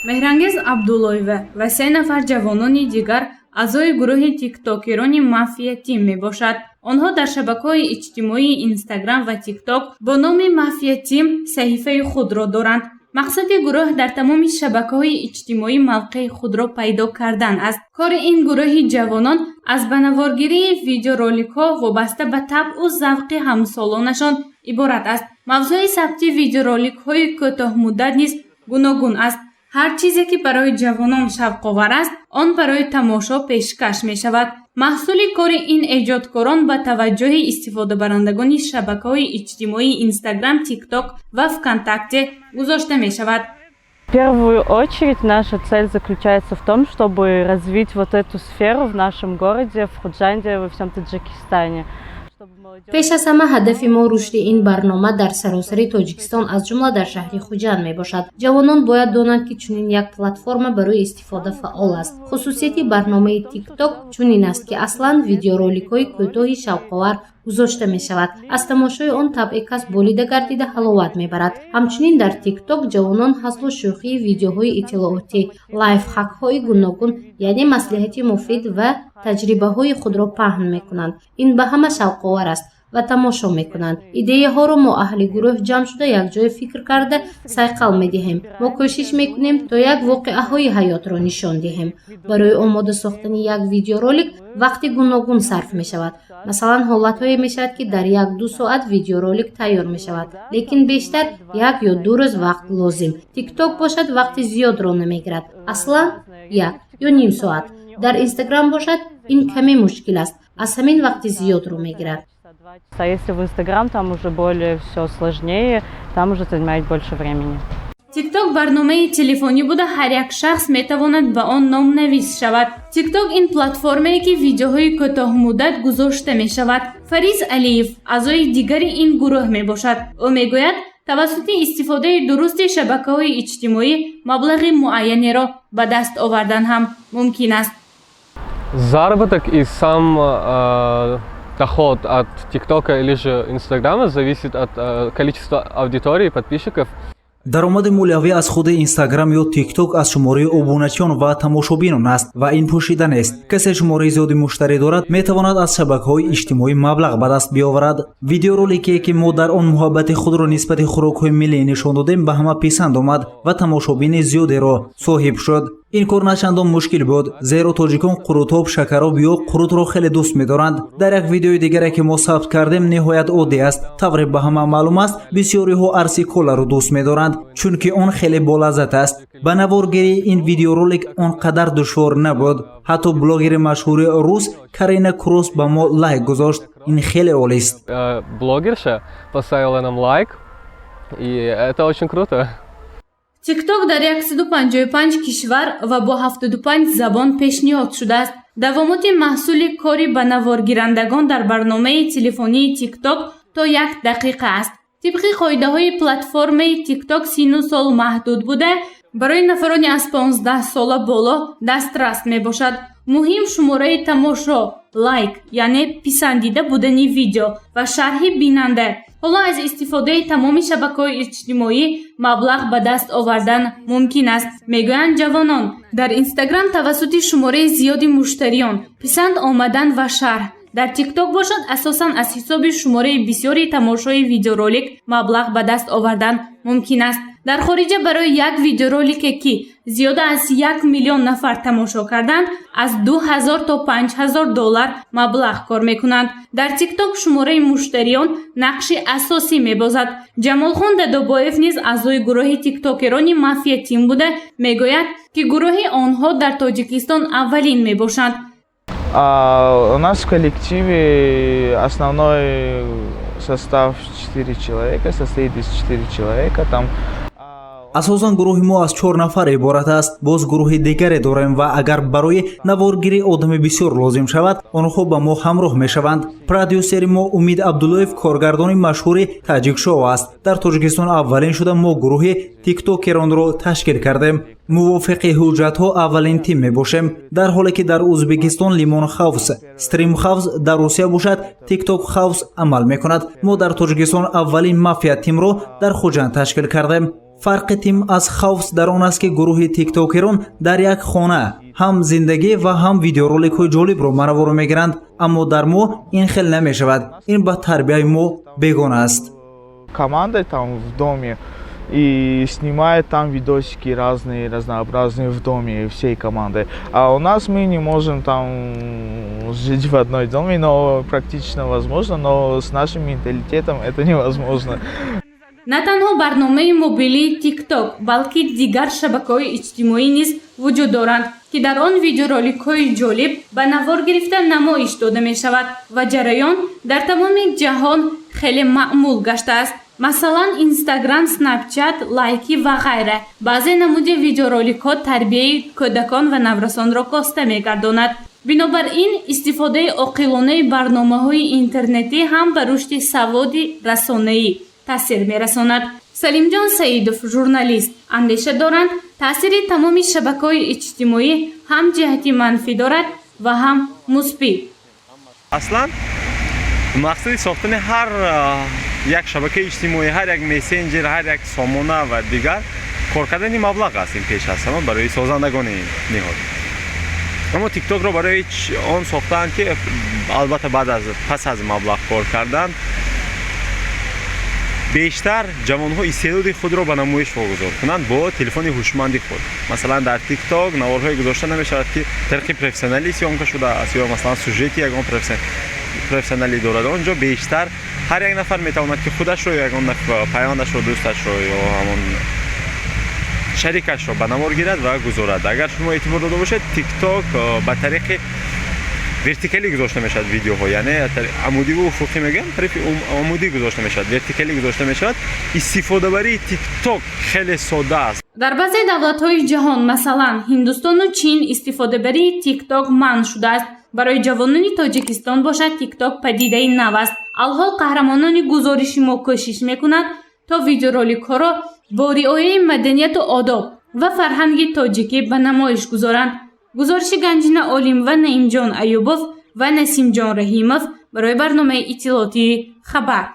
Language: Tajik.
Меҳрангез Абдуллоева ва 3 нафар ҷавонони дигар аъзои гурӯҳи тиктокерони мафия тим мебошад. онҳо дар шабакаҳои иҷтимоии Instagram ва TikTok бо номи мафия тим саҳифаи худро доранд. мақсади гурӯҳ дар тамоми шабакаҳои иҷтимоӣ мавқеи худро пайдо кардан аст. кори ин гурӯҳи ҷавонон аз ба наворгирии видеороликҳо вобаста ба табъу завқи ҳамсолонашон иборат аст. мавзӯи сабти видеороликҳои кӯтоҳмуддат низ гуногун аст. ҳар чизе ки барои ҷавонон шавқовар аст, он барои тамошо пешкаш мешавад. маҳсули кори ин эҷодкорон ба таваҷҷӯҳи истифодабарандагони шабакаҳои иҷтимоии Instagram, TikTok ва ВКонтакте гузошта мешавад. В первую очередь наша цель заключается в том, чтобы развить вот эту сферу в нашем городе, в Худжанде, во всем Таджикистане. пеш аз ҳама ҳадафи мо рушди ин барнома дар саросари Тоҷикистон аз ҷумла дар шаҳри Хуҷанд мебошад. ҷавонон бояд донанд ки чунин як платформа барои истифода фаъол аст. хусусияти барномаи TikTok чунин аст ки аслан видеороликҳои кӯтоҳи шавқовар гузошта мешавад. аз тамошои он табъи кас болида гардида ҳаловат мебарад. ҳамчунин дар TikTok ҷавонон ҳаслу шӯхии видеоҳои иттилоотӣ, лайфхакҳои гуногун, яъне маслиҳати муфид ва таҷрибаҳои худро паҳн мекунанд. ин ба ҳама шавқовар аст ва тамошо мекунанд. идеяҳоро мо аҳли гурӯҳ ҷамъ шуда якҷоя фикр карда сайқал медиҳем. мо кӯшиш мекунем то як воқеаҳои ҳаётро нишон диҳем. барои омода сохтани як видеоролик вақти гуногун сарф мешавад. масалан ҳолатҳое мешавад ки дар 1-2 соат видеоролик тайёр мешавад, лекин бештар 1 ё 2 рӯз вақт лозим. TikTok бошад вақти зиёдро намегирад, аслан 1 ё ним соат. дар Instagram бошад ин каме мушкил аст, аз ҳамин вақти зиёдро мегирад. А если в Instagram, там уже более все сложнее, там уже занимает больше времени. TikTok барномаи телефонӣ буда ҳар як шахс метавонад ба он номнавис шавад. TikTok ин платформае ки видеоҳои кӯтоҳмуддат гузошта мешавад. Фариз Алиев аъзои дигари ин гурӯҳ мебошад. ӯ мегӯяд тавассути истифодаи дурусти шабакаҳои иҷтимоӣ маблағи муайянеро ба даст овардан ҳам мумкин аст. Заработок и сам доход от ТикТока или же Инстаграма зависит от количества аудитории, подписчиков. даромади молиявӣ аз худи Instagram ё TikTok аз шумораи обуначиён ва тамошобинон аст ва ин пӯшида нест. касе шумораи зиёди муштарӣ дорад, метавонад аз шабакаҳои иҷтимоӣ маблағ ба даст биёварад. видеоролике ки мо дар он муҳаббати худро нисбати хӯрокҳои миллӣ нишон додем ба ҳама писанд омад ва тамошобини зиёдеро соҳиб шуд. ин кор начандон мушкил буд, зеро тоҷикон қурутоб, шакароб ё қурутро хеле дӯст медоранд. дар як видеои дигаре ки мо сабт кардем ниҳоят оддӣ аст. тавре ба ҳама маълум аст, бисёриҳо арси коларо дӯст медоранд, чунки он хеле болаззат аст. ба наворгирии ин видеоролик он қадар душвор набуд. ҳатто блогери машҳури рус Карина Кросс ба мо лайк гузошт. ин хеле олист. Блогерша поставила нам лайк, и это очень круто. TikTok дар 155 кишвар ва бо 75 забон пешниҳод шудааст. давомоти маҳсули кори ба наворгирандагон дар барномаи телефонии TikTok то 1 дақиқа аст. тибқи қоидаҳои платформаи TikTok сину сол маҳдуд буда, барои нафарони аз 15 сола боло дастрас мебошад. муҳим шумораи тамошо, лайк, яъне писандида будани видео ва шарҳи бинанда. ҳоло аз истифодаи тамоми шабакаҳои иҷтимоӣ маблағ ба даст овардан мумкин аст, мегӯянд ҷавонон. дар Instagram тавассути шумораи зиёди муштариён, писанд омадан ва шарҳ. дар TikTok бошад асосан аз ҳисоби шумораи бисёри тамошои видеоролик маблағ ба даст овардан мумкин аст. дар хориҷа барои як видеоролике ки зиёда аз 1 миллион нафар тамошо карданд, аз 2000 то 5000 доллар маблағ кор мекунанд. дар TikTok шумораи муштариён нақши асосӣ мебозад. ҷамолхон Дадобоев низ аъзои гурӯҳи тиктокерони мафия тим буда мегӯяд ки гурӯҳи онҳо дар Тоҷикистон аввалин мебошанд. У нас в коллективе основной состав 4 человека, состоит из 4 человека. Там асосан гурӯҳи мо аз 4 нафар иборат аст. боз гурӯҳи дигаре дорем ва агар барои наворгирӣ одами бисёр лозим шавад, онҳо ба мо ҳамроҳ мешаванд. продюсери мо Умид Абдуллоев коргардони машҳури Таҷикшоу аст. дар Тоҷикистон аввалин шуда мо гурӯҳи тиктокеронро ташкил кардем. мувофиқи ҳуҷҷатҳо аввалин тим мебошем. дар ҳоле ки дар Ӯзбекистон Limon House, Stream House, дар Русия бошад TikTok House амал мекунад. мо дар Тоҷикистон аввалин мафия тимро дар Хуҷанд ташкил кардем. фарқи тим аз хавф дар он аст ки гурӯҳи тиктокерон дар як хона ҳам зиндагӣ ва ҳам видеороликҳои ҷолибро мараворо мегиранд, аммо дар мо ин хел намешавад. Ин ба тарбияи мо бегона аст. Команда там в доме и снимает там видосики разные, разнообразные в доме всей командой. А у нас мы не можем там жить в одной доме, но практично возможно, но с нашим менталитетом это невозможно. На танҳо барномаи мобилии TikTok, балки дигар шабакаҳои иҷтимоӣ низ вуҷуд доранд, ки дар он видеороликҳои ҷолиб ба навор гирифта намоиш дода мешавад ва ҷараён дар тамоми ҷаҳон хеле маъмул гаштааст. Масалан, Instagram, Snapchat, лайки ва ғайра. Баъзе намуди видеороликҳо тарбияи кӯдакон ва наврасонро коста мегардонад. Бинобар ин, истифодаи оқилонаи барномаҳои интернетӣ ҳам ба рушди саводи расонаӣ таъсир мерасонад. Салимҷон Саидов, журналист, андеша доранд, таъсири тамоми шабакаҳои иҷтимоӣ ҳам ҷиҳати манфӣ дорад ва ҳам мусбӣ. Аслан мақсади сохтани ҳар як шабакаи иҷтимоӣ, ҳар як мессенҷер, ҳар як сомона ва дигар кор кардани маблағ аст. Ин пеш аз ҳама барои созандагони ниҳод. Аммо тиктокро барои он сохтаанд ки албатта пас аз маблағ кор кардан бештар ҷавонҳо истеъдоди худро ба намоиш вогузор кунанд бо телефони ҳушманди худ. Масалан, дар тикток наворҳое гузошта намешавад ки тарқи профессионалӣ сиёмка шудааст ё масалан сюжети ягон профессионалӣ дорад. Онҷо бештар ҳар як нафар метавонад ки худашро ягон пайвандашро, дӯсташро ё ҳамон шарикашро ба навор гирад ва гузорад. Агар шумо эътибор дода бошед, тикток ба тариқи вертикалӣ гузошта мешавад видеоҳо, яъне амудиву уфуқӣ мегӯям, тарафи амудӣ гузошта мешавад, вертикалӣ гузошта мешавад. Истифодабарии тикток хеле содда аст. Дар баъзе давлатҳои ҷаҳон, масалан Ҳиндустону Чин, истифодабарии TikTok манъ шудааст. Барои ҷавонони Тоҷикистон бошад, TikTok падидаи нав аст. Алҳол қаҳрамонони гузориши мо кӯшиш мекунанд то видеороликҳоро бо риояи маданияту одоб ва фарҳанги тоҷикӣ ба намоиш гузоранд. гузориши Ганҷина Олим ва Наимҷон Аюбов ва Насимҷон Раҳимов барои барномаи иттилоотии Хабар.